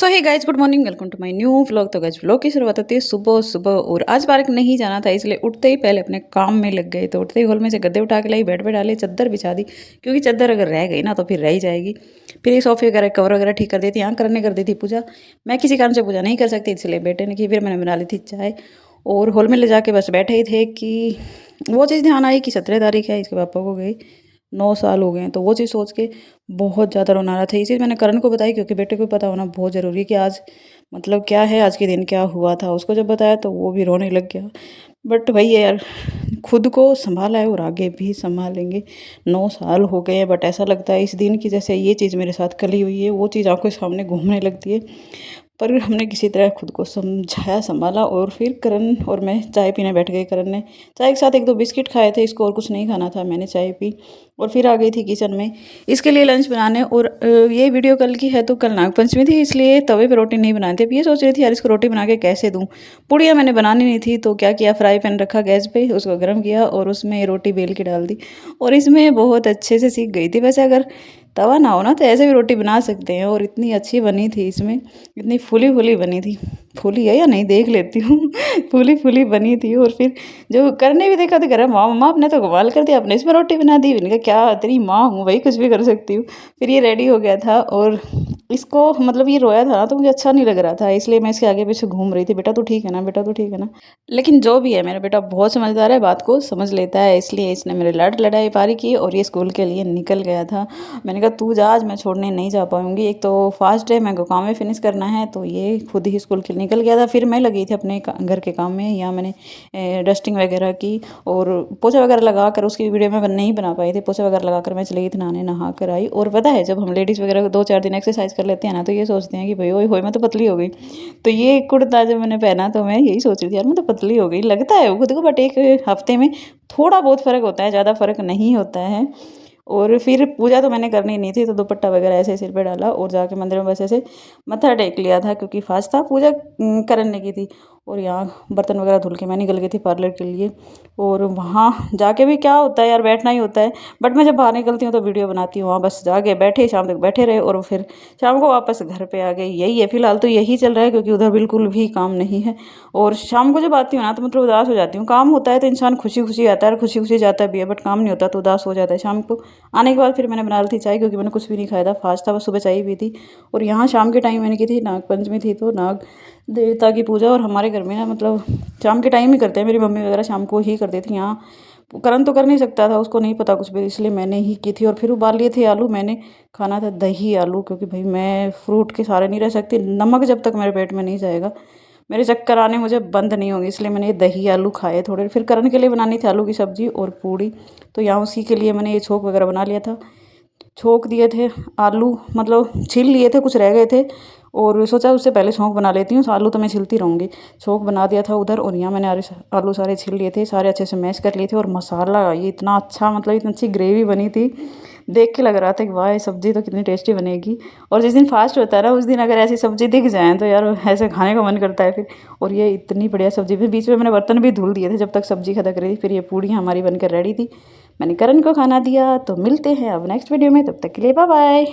So hey guys, good morning, welcome to my new vlog. तो guys vlog की शुरुआत होती है सुबह सुबह। और आज पार्क नहीं जाना था, इसलिए उठते ही पहले अपने काम में लग गए। तो उठते ही हॉल में से गद्दे उठा के लाई, बेड पे डाले, चादर बिछा दी, क्योंकि चादर अगर रह गई ना तो फिर रह ही जाएगी। फिर ये सोफे वगैरह कवर वगैरह ठीक कर देती, यहाँ करने कर दी थी पूजा। मैं किसी कारण से पूजा नहीं कर सकती, इसलिए बेटे ने की। फिर मैंने बना ली थी चाय और हॉल में ले जाके बस बैठे ही थे कि वो चीज़ ध्यान आई कि 17 तारीख है, इसके पापा को गई 9 साल हो गए हैं। तो वो चीज़ सोच के बहुत ज़्यादा रोना आ रहा था। ये चीज़ मैंने करण को बताई, क्योंकि बेटे को पता होना बहुत ज़रूरी है कि आज मतलब क्या है, आज के दिन क्या हुआ था। उसको जब बताया तो वो भी रोने लग गया। बट वही है यार, खुद को संभाला है और आगे भी संभालेंगे। 9 साल हो गए हैं, बट ऐसा लगता है इस दिन की जैसे ये चीज़ मेरे साथ कल ही हुई है। वो चीज़ आंखों के सामने घूमने लगती है। पर हमने किसी तरह खुद को समझाया, संभाला। और फिर करण और मैं चाय पीने बैठ गए। करण ने चाय के साथ 1-2 बिस्किट खाए थे, इसको और कुछ नहीं खाना था। मैंने चाय पी और फिर आ गई थी किचन में इसके लिए लंच बनाने। और ये वीडियो कल की है, तो कल नागपंचमी थी, इसलिए तवे पे रोटी नहीं बनानी थी। अब ये सोच रही थी यार इसको रोटी बना के कैसे दूँ। पुड़िया मैंने बनानी नहीं थी, तो क्या किया, फ्राई पैन रखा गैस पे, उसको गर्म किया और उसमें रोटी बेल के डाल दी। और इसमें बहुत अच्छे से सीख गई थी। वैसे अगर तवा ना हो ना तो ऐसे भी रोटी बना सकते हैं। और इतनी अच्छी बनी थी, इसमें इतनी फूली फूली बनी थी। फूली है या नहीं देख लेती हूँ फूली फूली बनी थी। और फिर जो करने भी देखा तो कह रहा माँ मम्मा आपने तो कमाल कर दिया, आपने इसमें रोटी बना दी। मैंने कहा क्या, तेरी माँ हूँ भाई, कुछ भी कर सकती हूँ। फिर ये रेडी हो गया था और इसको मतलब ये रोया था ना, तो मुझे अच्छा नहीं लग रहा था, इसलिए मैं इसके आगे पीछे घूम रही थी। बेटा तो ठीक है ना, बेटा तो ठीक है ना। लेकिन जो भी है, मेरा बेटा बहुत समझदार है, बात को समझ लेता है, इसलिए इसने मेरे लड़ाई पारी की और ये स्कूल के लिए निकल गया था। मैंने कहा तू जा, आज मैं छोड़ने नहीं जा पाऊंगी। एक तो फास्ट डे, मेरे को काम में फिनिश करना है, तो ये खुद ही स्कूल के लिए निकल गया था। फिर मैं लगी थी अपने घर के काम में। यहाँ मैंने डस्टिंग वगैरह की और पोछा वगैरह लगा कर, उसकी वीडियो में नहीं बना पाई थी। पोछा वगैरह लगा कर मैं चली गई थी नहाने, नहा कर आई। और पता है, जब हम लेडीज़ वगैरह 2-4 दिन एक्सरसाइज कर लेते हैं ना, तो ये सोचते हैं कि भाई ओए होए मैं तो पतली हो गई। तो ये कुर्ता जब मैंने पहना तो मैं यही सोच रही थी यार मैं तो पतली हो गई, लगता है वो खुद को। बट एक हफ्ते में थोड़ा बहुत फ़र्क होता है, ज़्यादा फ़र्क नहीं होता है। और फिर पूजा तो मैंने करनी नहीं थी, तो दुपट्टा वगैरह ऐसे सिर पे डाला और जाके मंदिर में बस ऐसे मत्था टेक लिया था, क्योंकि फास्ट था। पूजा करने की थी। और यहाँ बर्तन वगैरह धुल के मैं निकल गई थी पार्लर के लिए। और वहाँ जाके भी क्या होता है यार, बैठना ही होता है। बट मैं जब बाहर निकलती हूँ तो वीडियो बनाती हूँ। वहाँ बस जाके बैठे, शाम तक बैठे रहे और फिर शाम को वापस घर पे आ गए। यही है फिलहाल, तो यही चल रहा है, क्योंकि उधर बिल्कुल भी काम नहीं है। और शाम को जब आती हूँ ना तो मतलब उदास हो जाती हूँ। काम होता है तो इंसान खुशी खुशी आता है और खुशी खुशी जाता भी है, बट काम नहीं होता तो उदास हो जाता है। शाम को आने के बाद फिर मैंने बना ली थी चाय, क्योंकि मैंने कुछ भी नहीं खाया था, फास्ट था, बस सुबह चाय पी थी। और यहाँ शाम के टाइम मैंने की थी, नागपंचमी थी तो नाग देवता की पूजा। और हमारे घर में ना मतलब शाम के टाइम ही करते हैं, मेरी मम्मी वगैरह शाम को ही करती थी। यहाँ करण तो कर नहीं सकता था, उसको नहीं पता कुछ भी, इसलिए मैंने ही की थी। और फिर उबाल लिए थे आलू, मैंने खाना था दही आलू, क्योंकि भाई मैं फ्रूट के सहारे नहीं रह सकती। नमक जब तक मेरे पेट में नहीं जाएगा मेरे चक्कर आने मुझे बंद नहीं होंगे, इसलिए मैंने ये दही आलू खाए थोड़े। फिर करण के लिए बनानी थी आलू की सब्ज़ी और पूड़ी, तो यहाँ उसी के लिए मैंने ये छोंक वगैरह बना लिया था। छोंक दिए थे आलू, मतलब छील लिए थे, कुछ रह गए थे। और सोचा उससे पहले छोंक बना लेती हूँ, आलू तो मैं छिलती रहूँगी। छोंक बना दिया था उधर। और यहाँ मैंने आलू सारे छील लिए थे, सारे अच्छे से मैश कर लिए थे। और मसाला ये इतना अच्छा, मतलब इतनी अच्छी ग्रेवी बनी थी, देख के लग रहा था कि वाह ये सब्ज़ी तो कितनी टेस्टी बनेगी। और जिस दिन फास्ट होता है ना, उस दिन अगर ऐसी सब्ज़ी दिख जाए तो यार ऐसे खाने का मन करता है फिर। और ये इतनी बढ़िया सब्ज़ी, फिर बीच में मैंने बर्तन भी धुल दिए थे जब तक सब्ज़ी खदक रही थी। फिर ये पूड़ियाँ हमारी बनकर रेडी थी, मैंने करण को खाना दिया। तो मिलते हैं अब नेक्स्ट वीडियो में, तब तक के लिए बाय बाय।